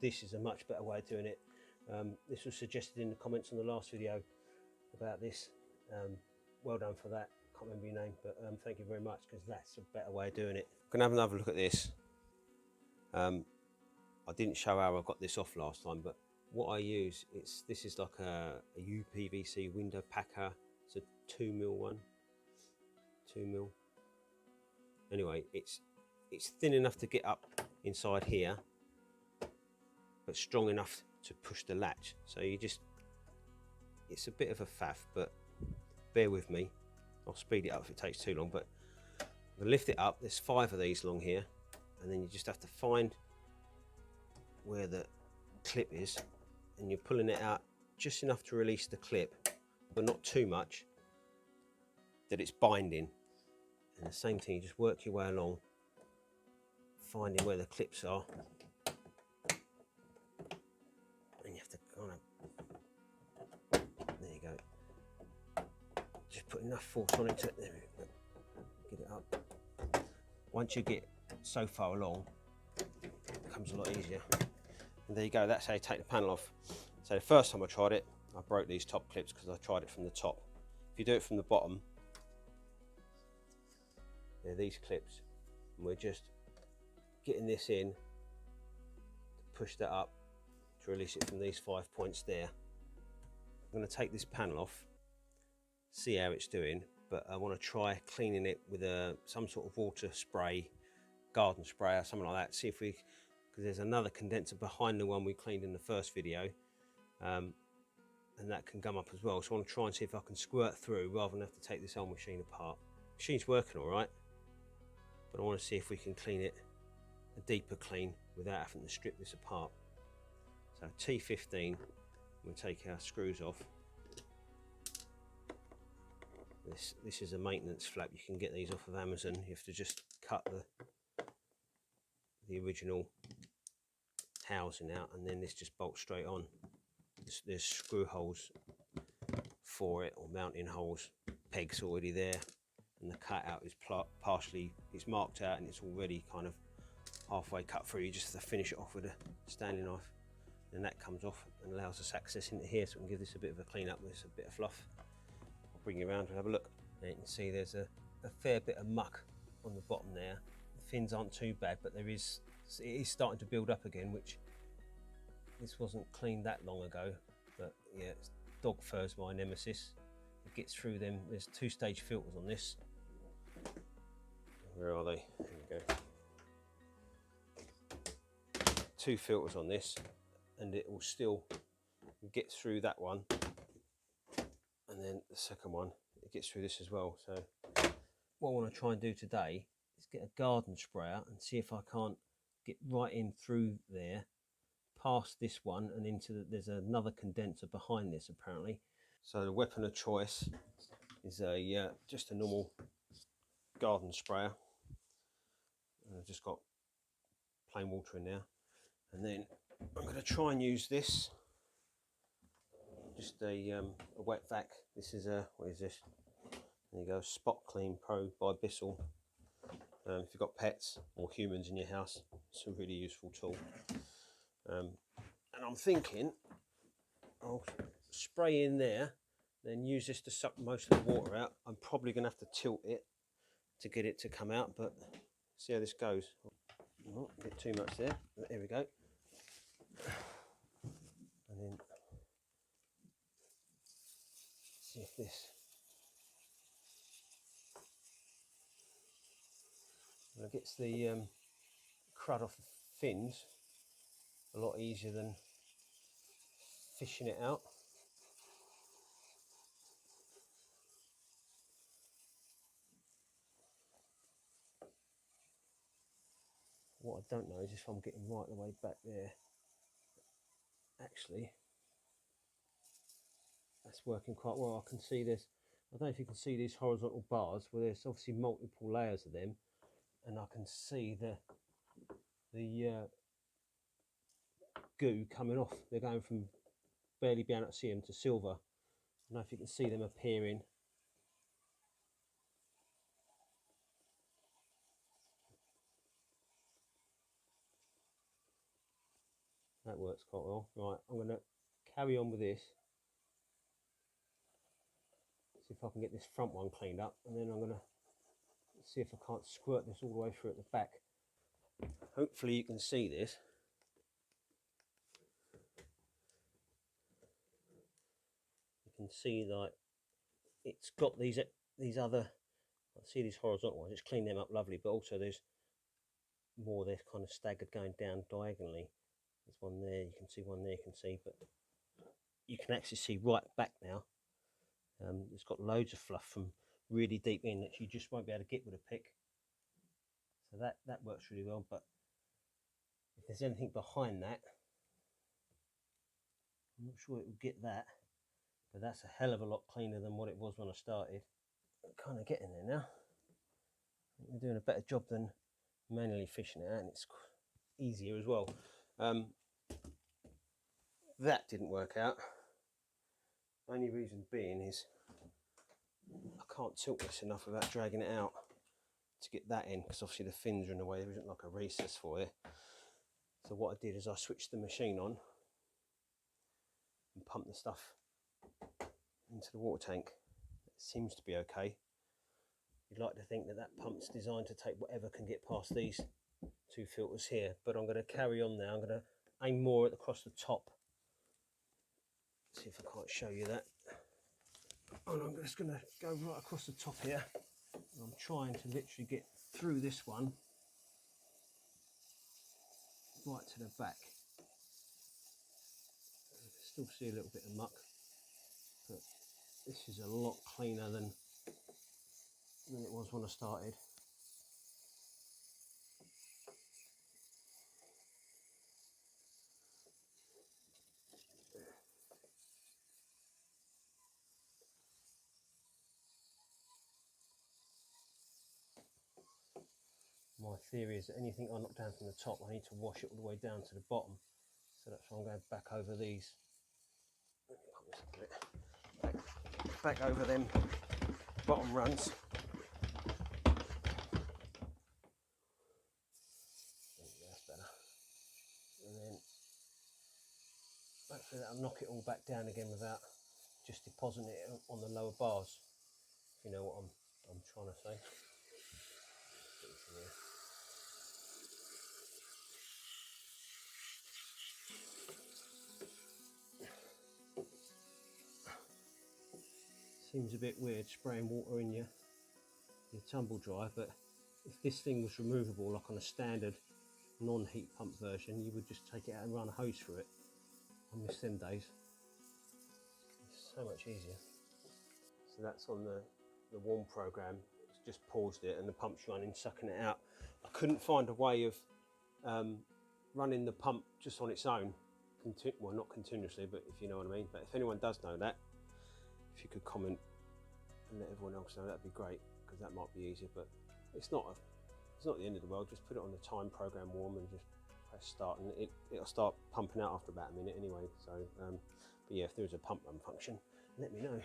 this is a much better way of doing it. This was suggested in the comments on the last video about this. Well done for that. Can't remember your name, but thank you very much, because that's a better way of doing it. I'm gonna have another look at this. I didn't show how I got this off last time, but what I use, this is like a UPVC window packer. It's a 2mm one. 2mm. Anyway, it's thin enough to get up inside here, but strong enough to push the latch. So it's a bit of a faff, but bear with me. I'll speed it up if it takes too long, but I'm gonna lift it up. There's 5 of these along here, and then you just have to find where the clip is, and you're pulling it out just enough to release the clip, but not too much that it's binding. And the same thing, you just work your way along, finding where the clips are, and you have to kind of, there you go, just put enough force on it to, there we go, get it up. Once you get so far along, it becomes a lot easier. And there you go, that's how you take the panel off. So the first time I tried it, I broke these top clips because I tried it from the top. If you do it from the bottom, they're these clips, and we're just getting this in to push that up to release it from these 5 points there. I'm going to take this panel off, see how it's doing, but I want to try cleaning it with some sort of water spray, garden spray or something like that. See if we, because there's another condenser behind the one we cleaned in the first video, and that can gum up as well. So I want to try and see if I can squirt through rather than have to take this whole machine apart. Machine's working all right, but I want to see if we can clean it a deeper clean without having to strip this apart. So T15, we'll take our screws off. This is a maintenance flap. You can get these off of Amazon. You have to just cut the original housing out, and then this just bolts straight on. There's screw holes for it, or mounting holes, pegs already there, and the cutout is partially, it's marked out and it's already kind of halfway cut through. You just have to finish it off with a Stanley knife, and that comes off and allows us access into here, so we can give this a bit of a clean up with a bit of fluff. I'll bring you around and have a look. Now you can see there's a fair bit of muck on the bottom there. The fins aren't too bad, but it is starting to build up again, which this wasn't cleaned that long ago. But yeah, dog fur's my nemesis. It gets through them. There's 2-stage filters on this. Where are they? There we go. 2 filters on this, and it will still get through that one, and then the second one, it gets through this as well. So what I want to try and do today is get a garden sprayer and see if I can't get right in through there, past this one, and into there's another condenser behind this apparently. So the weapon of choice is just a normal garden sprayer. And I've just got plain water in there, and then I'm going to try and use this, just a wet vac. This is what is this? There you go, Spot Clean Pro by Bissell. If you've got pets or humans in your house, it's a really useful tool. And I'm thinking I'll spray in there, then use this to suck most of the water out. I'm probably going to have to tilt it to get it to come out, but see how this goes. Not a bit too much there. There we go. And then see if this gets the crud off the fins a lot easier than fishing it out. What I don't know is if I'm getting right the way back there. Actually, that's working quite well. I can see this. I don't know if you can see these horizontal bars where there's obviously multiple layers of them, and I can see the goo coming off. They're going from barely being able to see them to silver. I don't know if you can see them appearing. that works quite well. Right, I'm going to carry on with this. See if I can get this front one cleaned up, and then I'm going to see if I can't squirt this all the way through at the back. Hopefully you can see this. You can see like it's got these other, I see these horizontal ones, it's cleaned them up lovely, but also there's more, they're kind of staggered going down diagonally. There's one there, you can see one there, you can see, but you can actually see right back now. It's got loads of fluff from really deep in that you just won't be able to get with a pick. So that works really well, but if there's anything behind that, I'm not sure it will get that, but that's a hell of a lot cleaner than what it was when I started. I'm kind of getting there now. We're doing a better job than manually fishing it out, and it's easier as well. That didn't work out. Only reason being is I can't tilt this enough without dragging it out to get that in, because obviously the fins are in the way, there isn't like a recess for it. So what I did is I switched the machine on and pumped the stuff into the water tank. It seems to be okay. You'd like to think that that pump's designed to take whatever can get past these two filters here, but I'm going to carry on now. I'm going to aim more across the top. See if I can't show you that. And I'm just going to go right across the top here. I'm trying to literally get through this one right to the back. I can still see a little bit of muck, but this is a lot cleaner than it was when I started. My theory is that anything I knock down from the top, I need to wash it all the way down to the bottom. So that's why I'm going back over these. Let me put this a bit back over them bottom runs. That's better. And then hopefully that'll knock it all back down again without just depositing it on the lower bars. If you know what I'm trying to say. Seems a bit weird spraying water in your tumble dry, but if this thing was removable like on a standard non-heat pump version, you would just take it out and run a hose through it. I miss them days. It's so much easier. So that's on the warm program. It's just paused it and the pump's running, sucking it out. I couldn't find a way of running the pump just on its own. Well, not continuously, but if you know what I mean. But if anyone does know that, if you could comment and let everyone else know, that'd be great, because that might be easier. But it's not the end of the world. Just put it on the time program warm and just press start, and it'll start pumping out after about a minute anyway. So but yeah, if there's a pump run function, let me know.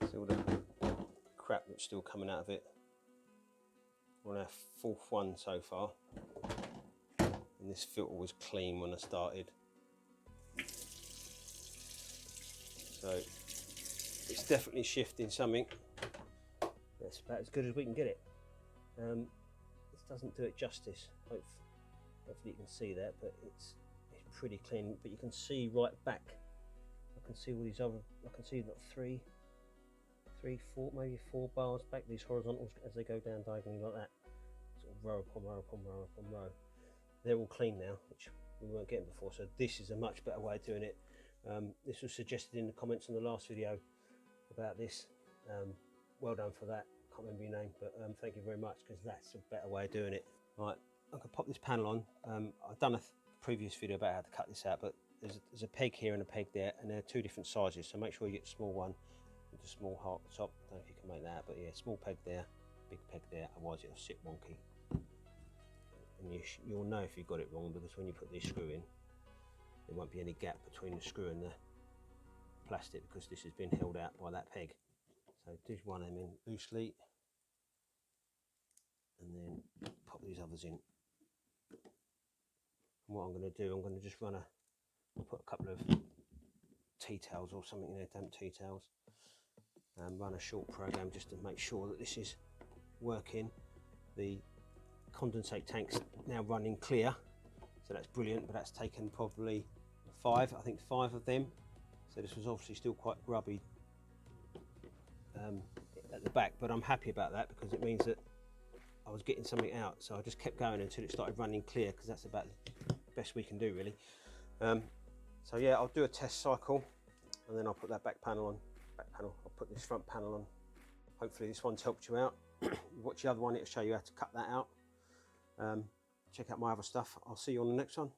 See all the crap that's still coming out of it. We're on our fourth one so far, and this filter was clean when I started. So it's definitely shifting something. That's about as good as we can get it. This doesn't do it justice. Hopefully you can see that, but it's pretty clean. But you can see right back. I can see all these other. I can see not three, four, maybe 4 bars back. These horizontals as they go down diagonally like that. Sort of row upon row upon row upon row. They're all clean now, which we weren't getting before. So this is a much better way of doing it. This was suggested in the comments on the last video about this. Well done for that. Can't remember your name, but thank you very much, because that's a better way of doing it. Right, I can pop this panel on. I've done a previous video about how to cut this out, but there's a peg here and a peg there, and they're 2 different sizes. So make sure you get the small one with the small heart at the top. I don't know if you can make that out, but yeah, small peg there, big peg there. Otherwise it'll sit wonky. And you'll know if you got it wrong, because when you put this screw in, there won't be any gap between the screw and the plastic, because this has been held out by that peg. So do one of them in loosely, and then pop these others in And what I'm going to do, I'm going to just put a couple of tea towels or something in there, damp tea towels, and run a short program just to make sure that this is working. The condensate tank's now running clear, so that's brilliant, but that's taken probably five of them. So this was obviously still quite grubby at the back, but I'm happy about that because it means that I was getting something out. So I just kept going until it started running clear, because that's about the best we can do, really. So yeah, I'll do a test cycle and then I'll put that back panel. I'll put this front panel on. Hopefully this one's helped you out. Watch the other one, it'll show you how to cut that out. Check out my other stuff. I'll see you on the next one.